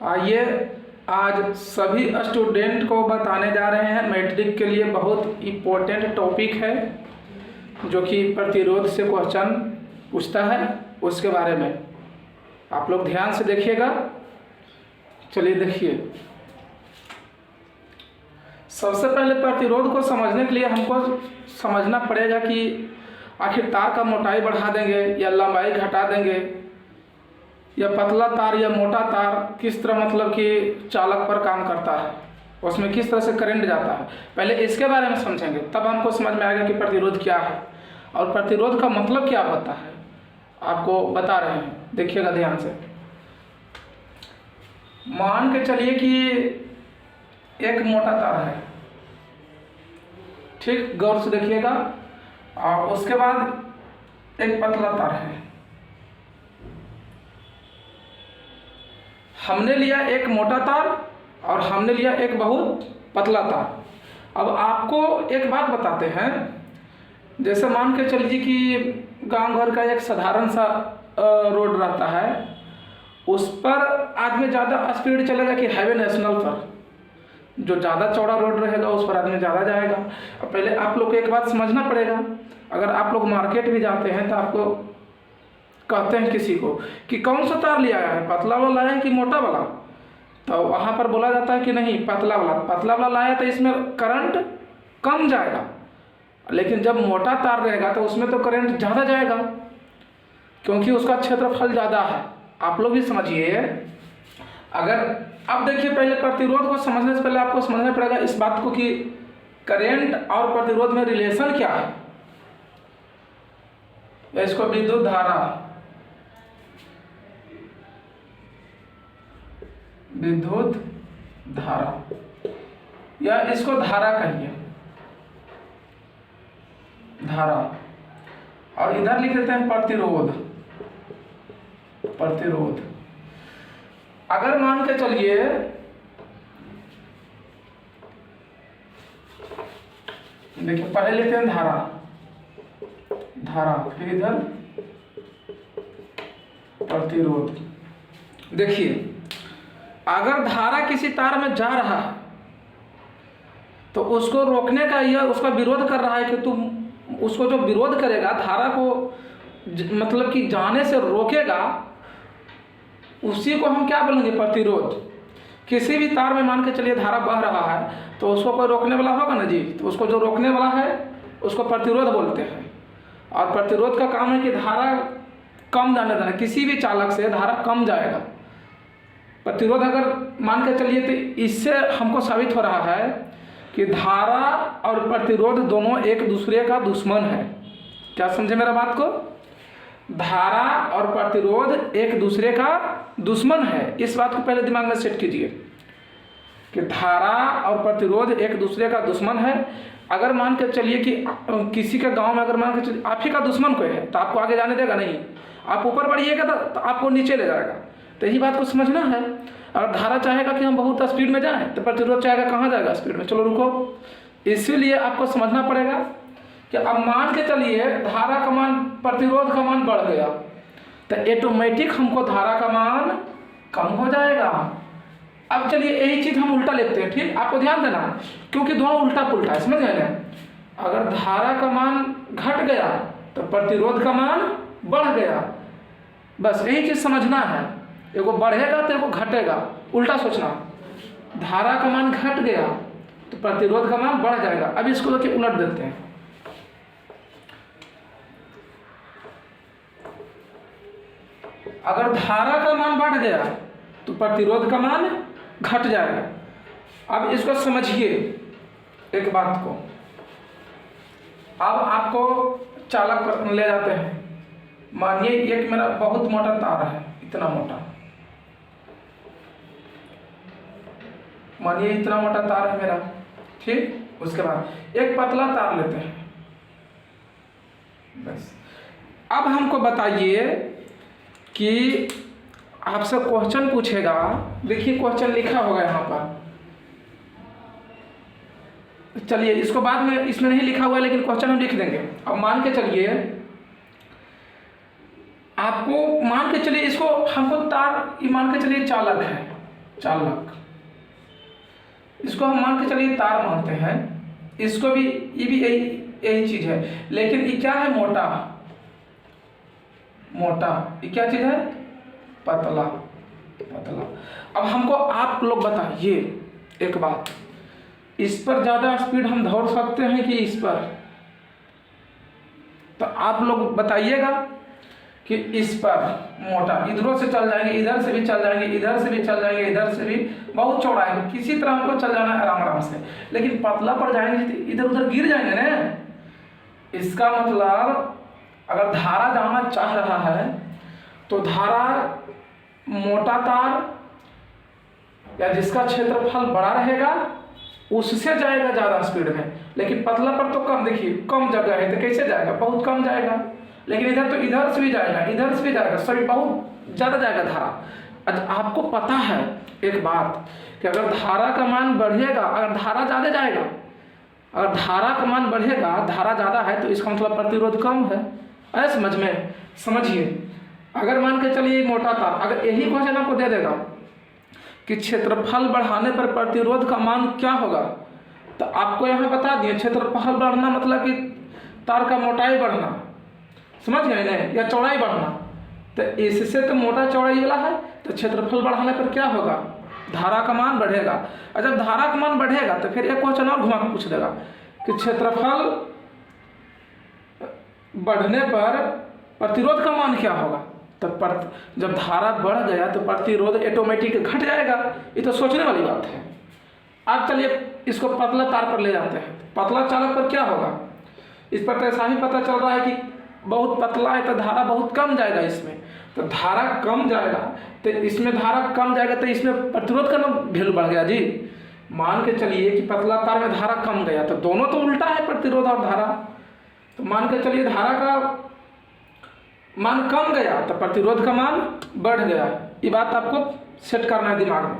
आइए आज सभी स्टूडेंट को बताने जा रहे हैं मैट्रिक के लिए बहुत इम्पोर्टेंट टॉपिक है जो कि प्रतिरोध से क्वेश्चन पूछता है, उसके बारे में आप लोग ध्यान से देखिएगा। चलिए देखिए, सबसे पहले प्रतिरोध को समझने के लिए हमको समझना पड़ेगा कि आखिर तार का मोटाई बढ़ा देंगे या लंबाई घटा देंगे या पतला तार या मोटा तार किस तरह मतलब कि चालक पर काम करता है, उसमें किस तरह से करंट जाता है। पहले इसके बारे में समझेंगे, तब हमको समझ में आएगा कि प्रतिरोध क्या है और प्रतिरोध का मतलब क्या होता है। आपको बता रहे हैं, देखिएगा ध्यान से। मान के चलिए कि एक मोटा तार है, ठीक, गौर से देखिएगा। और उसके बाद एक पतला तार है। हमने लिया एक मोटा तार और हमने लिया एक बहुत पतला तार। अब आपको एक बात बताते हैं, जैसे मान के चलिए कि गांव घर का एक साधारण सा रोड रहता है, उस पर आदमी ज़्यादा स्पीड चलेगा कि हाईवे नेशनल पर जो ज़्यादा चौड़ा रोड रहेगा उस पर आदमी ज़्यादा जाएगा। अब पहले आप लोग को एक बात समझना पड़ेगा, अगर आप लोग मार्केट भी जाते हैं तो आपको कहते हैं किसी को कि कौन सा तार लिया है, पतला वाला लाया है कि मोटा वाला, तो वहाँ पर बोला जाता है कि नहीं पतला वाला लाया तो इसमें करंट कम जाएगा, लेकिन जब मोटा तार रहेगा तो उसमें तो करंट ज़्यादा जाएगा क्योंकि उसका क्षेत्रफल ज़्यादा है। आप लोग भी समझिए। अगर अब देखिए, पहले प्रतिरोध को समझने से पहले आपको समझना पड़ेगा इस बात को कि करंट और प्रतिरोध में रिलेशन क्या है। इसको विद्युत धारा या इसको धारा कहिए, धारा, और इधर लिख देते हैं प्रतिरोध। अगर मान के चलिए देखिए, पहले लिखते हैं धारा, फिर इधर प्रतिरोध। देखिए, अगर धारा किसी तार में जा रहा है तो उसको रोकने का या उसका विरोध कर रहा है कि तुम उसको जो विरोध करेगा, धारा को मतलब कि जाने से रोकेगा, उसी को हम क्या बोलेंगे, प्रतिरोध। किसी भी तार में मान के चलिए धारा बह रहा है तो उसको कोई रोकने वाला होगा ना जी, तो उसको जो रोकने वाला है उसको प्रतिरोध बोलते हैं। और प्रतिरोध का काम है कि धारा कम जाने देना, किसी भी चालक से धारा कम जाएगा। प्रतिरोध अगर मान के चलिए तो इससे हमको साबित हो रहा है कि धारा और प्रतिरोध दोनों एक दूसरे का दुश्मन है। क्या समझे मेरा बात को? धारा और प्रतिरोध एक दूसरे का दुश्मन है। इस बात को पहले दिमाग में सेट कीजिए कि धारा और प्रतिरोध एक दूसरे का दुश्मन है। अगर मान के चलिए कि किसी के गांव में अगर मान के चलिए आप ही का दुश्मन कोई है तो आपको आगे जाने देगा नहीं, आप ऊपर बढ़िएगा तो आपको नीचे ले जाएगा। तो यही बात को समझना है। और धारा चाहेगा कि हम बहुत स्पीड में जाएं तो प्रतिरोध चाहेगा कहाँ जाएगा, स्पीड में। चलो रुको, इसीलिए आपको समझना पड़ेगा कि अब मान के चलिए धारा का मान प्रतिरोध का मान बढ़ गया तो ऑटोमेटिक हमको धारा का मान कम हो जाएगा। अब चलिए यही चीज़ हम उल्टा लेते हैं, ठीक, आपको ध्यान देना क्योंकि दोनों उल्टा पुल्टा है, समझ गए ना। अगर धारा का मान घट गया तो प्रतिरोध का मान बढ़ गया, बस यही चीज़ समझना है। एगो बढ़ेगा तो एगो घटेगा, उल्टा सोचना। धारा का मान घट गया तो प्रतिरोध का मान बढ़ जाएगा। अब इसको लेके उलट देते हैं। अगर धारा का मान बढ़ गया तो प्रतिरोध का मान घट जाएगा। अब इसको समझिए एक बात को। अब आपको चालक पर ले जाते हैं। मानिए एक मेरा बहुत मोटा तार है, इतना मोटा, मानिए इतना मोटा तार है मेरा, ठीक। उसके बाद एक पतला तार लेते हैं, बस। अब हमको बताइए कि आपसे क्वेश्चन पूछेगा। देखिए क्वेश्चन लिखा होगा यहाँ पर, चलिए इसको बाद में, इसमें नहीं लिखा हुआ है लेकिन क्वेश्चन हम लिख देंगे। अब मान के चलिए आपको, मान के चलिए इसको हमको तार, मान के चलिए चालक है, चालक, इसको हम मान के चलिए तार मानते हैं, इसको भी, ये भी यही चीज है, लेकिन ये क्या है, मोटा, ये क्या चीज है, पतला। अब हमको आप लोग बताइए एक बात, इस पर ज्यादा स्पीड हम दौड़ सकते हैं कि इस पर? तो आप लोग बताइएगा कि इस पर मोटा, इधरों से चल जाएंगे, इधर से भी चल जाएंगे, इधर से भी चल जाएंगे, इधर से भी, बहुत चौड़ा है, किसी तरह हमको चल जाना है आराम से। लेकिन पतला पर जाएंगे तो इधर उधर गिर जाएंगे ना। इसका मतलब अगर धारा जाना चाह रहा है तो धारा मोटा तार या जिसका क्षेत्रफल बड़ा रहेगा उससे जाएगा ज़्यादा स्पीड में, लेकिन पतला पर तो कम, देखिए कम जगह है तो कैसे जाएगा, बहुत कम जाएगा। लेकिन इधर तो इधर से भी जाएगा, इधर से भी जाएगा, सभी बहुत ज़्यादा जाएगा धारा। आपको पता है एक बात कि अगर धारा का मान बढ़ेगा, अगर धारा ज़्यादा जाएगा, अगर धारा का मान बढ़ेगा, धारा ज़्यादा है तो इसका मतलब प्रतिरोध कम है। ऐसे समझ में समझिए, अगर मान के चलिए मोटा तार, अगर यही क्वेश्चन आपको दे देगा कि क्षेत्रफल बढ़ाने पर प्रतिरोध का मान क्या होगा, तो आपको यहाँ बता दिए क्षेत्रफल बढ़ना मतलब कि तार का मोटाई बढ़ना, समझ गए ना, या चौड़ाई बढ़ना। तो इससे तो मोटा चौड़ाई वाला है, तो क्षेत्रफल बढ़ाने पर क्या होगा, धारा का मान बढ़ेगा। और जब धारा का मान बढ़ेगा तो फिर एक क्वेश्चन और घुमा के पूछ देगा कि क्षेत्रफल बढ़ने पर प्रतिरोध का मान क्या होगा। तो जब धारा बढ़ गया तो प्रतिरोध ऑटोमेटिक घट जाएगा। ये तो सोचने वाली बात है। अब चलिए इसको पतला तार पर ले जाते हैं। पतला चालक पर क्या होगा, इस पर तो ऐसा ही पता चल रहा है कि बहुत पतला है तो धारा बहुत कम जाएगा इसमें, तो धारा कम जाएगा, तो इसमें धारा कम जाएगा तो इसमें प्रतिरोध का ना वैल्यू बढ़ गया जी। मान के चलिए कि पतला तार में धारा कम गया, तो दोनों तो उल्टा है, प्रतिरोध और धारा। तो मान के चलिए धारा का मान कम गया तो प्रतिरोध का मान बढ़ गया। ये बात आपको सेट करना है दिमाग में।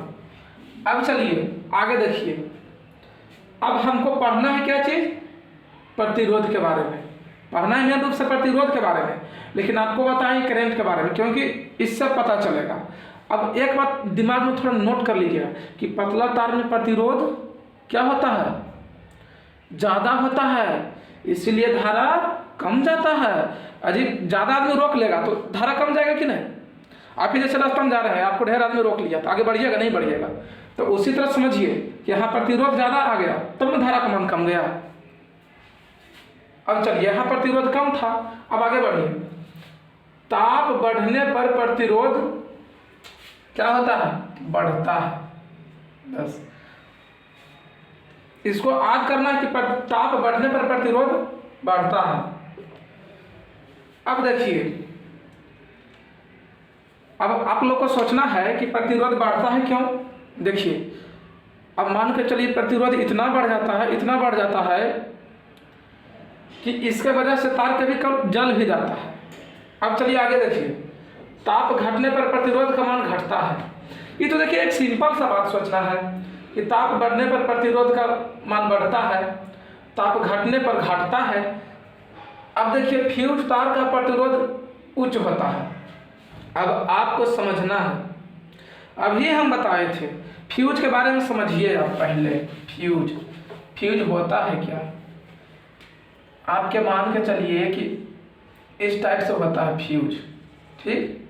अब चलिए आगे देखिए, अब हमको पढ़ना है क्या चीज़, प्रतिरोध के बारे में पढ़ना है, मेन रूप से प्रतिरोध के बारे में, लेकिन आपको बताएं करंट के बारे में, क्योंकि इससे पता चलेगा। अब एक बात दिमाग में थोड़ा नोट कर लीजिएगा कि पतला तार में प्रतिरोध क्या होता है, ज़्यादा होता है, इसीलिए धारा कम जाता है। अजी ज़्यादा आदमी रोक लेगा तो धारा कम जाएगा कि नहीं। आप ही जैसे रास्ता में जा रहे हैं, आपको ढेर आदमी रोक लिया तो आगे बढ़िएगा नहीं बढ़िएगा। तो उसी तरह समझिए कि यहाँ प्रतिरोध ज़्यादा आ गया तब में धारा का मान कम गया। अब चलिए यहाँ प्रतिरोध कम था, अब आगे बढ़िए। ताप बढ़ने पर प्रतिरोध क्या होता है, बढ़ता है। बस इसको याद करना है कि ताप बढ़ने पर प्रतिरोध बढ़ता है। अब देखिए, अब आप लोग को सोचना है कि प्रतिरोध बढ़ता है क्यों। देखिए अब मान के चलिए प्रतिरोध इतना बढ़ जाता है कि इसके वजह से तार कभी कभी जल भी जाता है। अब चलिए आगे देखिए, ताप घटने पर प्रतिरोध का मान घटता है। ये तो देखिए एक सिंपल सा बात सोचना है कि ताप बढ़ने पर प्रतिरोध का मान बढ़ता है, ताप घटने पर घटता है। अब देखिए फ्यूज तार का प्रतिरोध उच्च होता है। अब आपको समझना है, अभी हम बताए थे फ्यूज के बारे में, समझिए आप पहले। फ्यूज होता है क्या, आपके मान के चलिए कि इस टाइप से होता है फ्यूज, ठीक।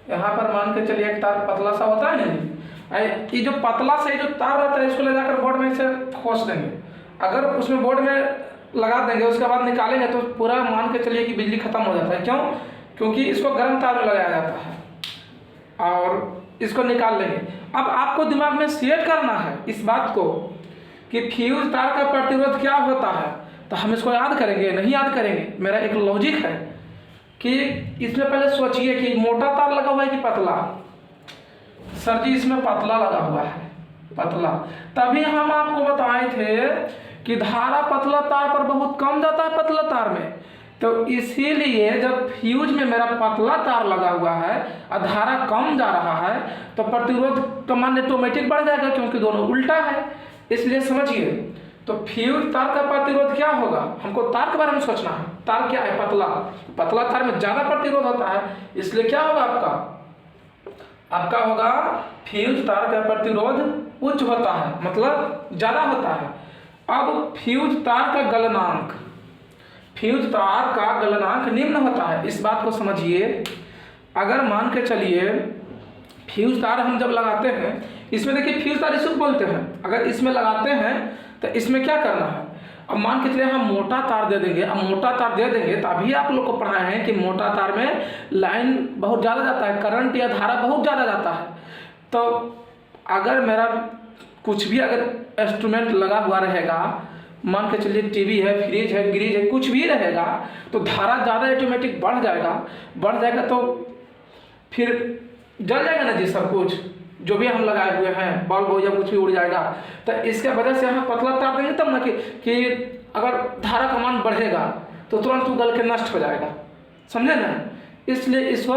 यहाँ पर मान के चलिए एक तार पतला सा होता है ना, ये जो पतला से जो तार रहता है इसको ले जाकर बोर्ड में इसे खोस देंगे। अगर उसमें बोर्ड में लगा देंगे उसके बाद निकालेंगे तो पूरा मान के चलिए कि बिजली खत्म हो जाता है। क्यों, क्योंकि इसको गर्म तार में लगाया जाता है और इसको निकाल लेंगे। अब आपको दिमाग में सेट करना है इस बात को कि फ्यूज तार का प्रतिरोध क्या होता है, तो हम इसको याद करेंगे नहीं याद करेंगे। मेरा एक लॉजिक है कि इसमें पहले सोचिए कि मोटा तार लगा हुआ है कि पतला। सर जी इसमें पतला लगा हुआ है, पतला। तभी हम आपको बताए थे कि धारा पतला तार पर बहुत कम जाता है, पतला तार में। तो इसीलिए जब फ्यूज में मेरा पतला तार लगा हुआ है और धारा कम जा रहा है तो प्रतिरोध का मान ऑटोमेटिक बढ़ जाएगा, क्योंकि दोनों उल्टा है। इसलिए समझिए तो फ्यूज तार का प्रतिरोध क्या होगा, हमको तार के बारे में सोचना है। तार क्या है, पतला, पतला तार में ज़्यादा प्रतिरोध होता है, इसलिए क्या होगा आपका होगा फ्यूज तार का प्रतिरोध उच्च होता है, मतलब ज़्यादा होता है। अब फ्यूज तार का गलनांक, फ्यूज तार का गलनांक निम्न होता है। इस बात को समझिए, अगर मान के चलिए फ्यूज तार हम जब लगाते हैं, इसमें देखिए फ्यूज तार इसको बोलते हैं, अगर इसमें लगाते हैं तो इसमें क्या करना है, अब मान के चलिए हम मोटा तार दे देंगे। अब मोटा तार दे देंगे तो अभी आप लोग को पढ़ाए हैं कि मोटा तार में लाइन बहुत ज़्यादा जाता है, करंट या धारा बहुत ज़्यादा जाता है। तो अगर मेरा कुछ भी अगर इंस्ट्रूमेंट लगा हुआ रहेगा, मान के चलिए टीवी है, फ्रिज है, ग्रिज है, कुछ भी रहेगा, तो धारा ज़्यादा ऑटोमेटिक बढ़ जाएगा तो फिर जल जाएगा ना जी, सब कुछ जो भी हम लगाए हुए हैं, बल्ब हो या कुछ भी उड़ जाएगा। तो इसके वजह से हम पतला तार देंगे तब ना कि अगर धारा का मान बढ़ेगा तो तुरंत वो गल के नष्ट हो जाएगा, समझे ना। इसलिए इसको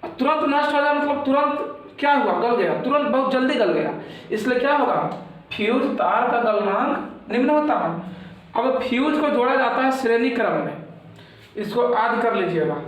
तुरंत नष्ट हो जाए, मतलब तुरंत क्या हुआ, गल गया, तुरंत बहुत जल्दी गल गया, इसलिए क्या होगा, फ्यूज तार का गलनांक निम्न होता है। अब फ्यूज को जोड़ा जाता है श्रेणी क्रम में, इसको याद कर लीजिएगा।